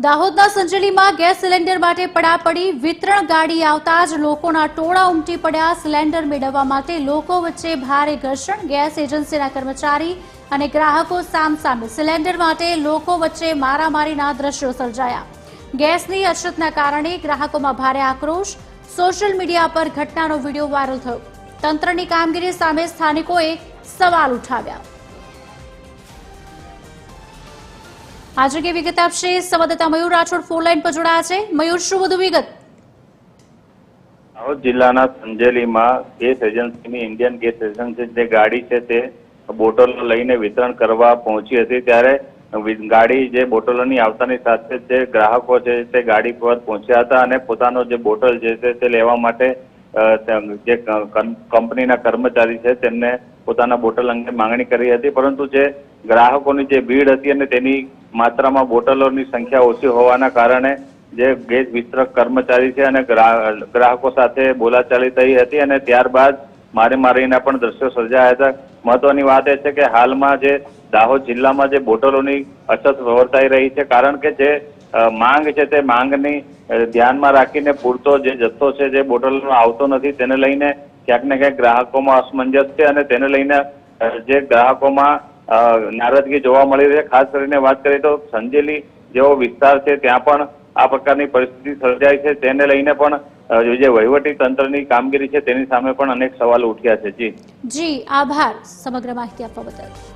દાહોદના સંજેલીમાં gas cylinder માટે પડાપડી વિતરણ ગાડી આવતા જ લોકોના ટોળા ઉમટી પડ્યા। સિલિન્ડર મેળવવા માટે લોકો વચ્ચે ભારે ઘર્ષણ। ગેસ એજન્સીના કર્મચારી અને ગ્રાહકો સામસામે। સિલિન્ડર માટે લોકો વચ્ચે મારામારીના દ્રશ્યો સર્જાયા। ગેસની અછતના કારણે ગ્રાહકોમાં ભારે આક્રોશ। સોશિયલ મીડિયા પર ઘટનાનો વિડીયો વાયરલ થયો। તંત્રની કામગીરી સામે સ્થાનિકોએ સવાલ ઉઠાવ્યા। આજે કે વિગત આપશે સંવાદદાતા મયુર રાઠોડ ફોનલાઈન પર જોડાયા છે। મયુર, શું વધુ વિગત? દાહોદ જિલ્લાના સંજેલીમાં ગેસ એજન્સીની ઇન્ડિયન ગેસ એજન્સી જે ગાડી છે તે બોટલો લઈને વિતરણ કરવા પહોંચી હતી, ત્યારે ગાડી જે બોટલોની આવતાની સાથે જે ગ્રાહકો છે તે ગાડી પર પહોંચ્યા હતા અને પોતાનો જે બોટલ છે તે લેવા માટે જે કંપનીના કર્મચારી છે તેમને પોતાના બોટલ અંગે માંગણી કરી હતી, પરંતુ જે ગ્રાહકોની જે ભીડ હતી અને તેની માત્રામાં બોટલોની સંખ્યા ઓછી હોવાના કારણે જે ગેસ વિતરક કર્મચારી છે અને ગ્રાહકો સાથે બોલાચાલી થઈ હતી અને ત્યારબાદ મારીના પણ દ્રશ્યો સર્જાયા હતા। મહત્વની વાત એ છે કે હાલમાં જે દાહોદ જિલ્લામાં જે બોટલોની અછત વર્તાઈ રહી છે, કારણ કે જે માંગ છે તે માંગની ધ્યાનમાં રાખીને પૂરતો જે જથ્થો છે જે બોટલોનો આવતો નથી, તેને લઈને ક્યાંક ને ક્યાંક ગ્રાહકોમાં અસમંજસ છે અને તેને લઈને જે ગ્રાહકોમાં નારાજગી જોવા મળી રહી છે। ખાસ કરીને વાત કરીએ તો સંજેલી જેવો વિસ્તાર છે ત્યાં પણ આ પ્રકારની પરિસ્થિતિ સર્જાય છે, તેને લઈને પણ જે વહીવટી તંત્રની કામગીરી છે તેની સામે પણ અનેક સવાલો ઉઠ્યા છે। જી આભાર સમગ્ર માહિતી આપવા બદલ।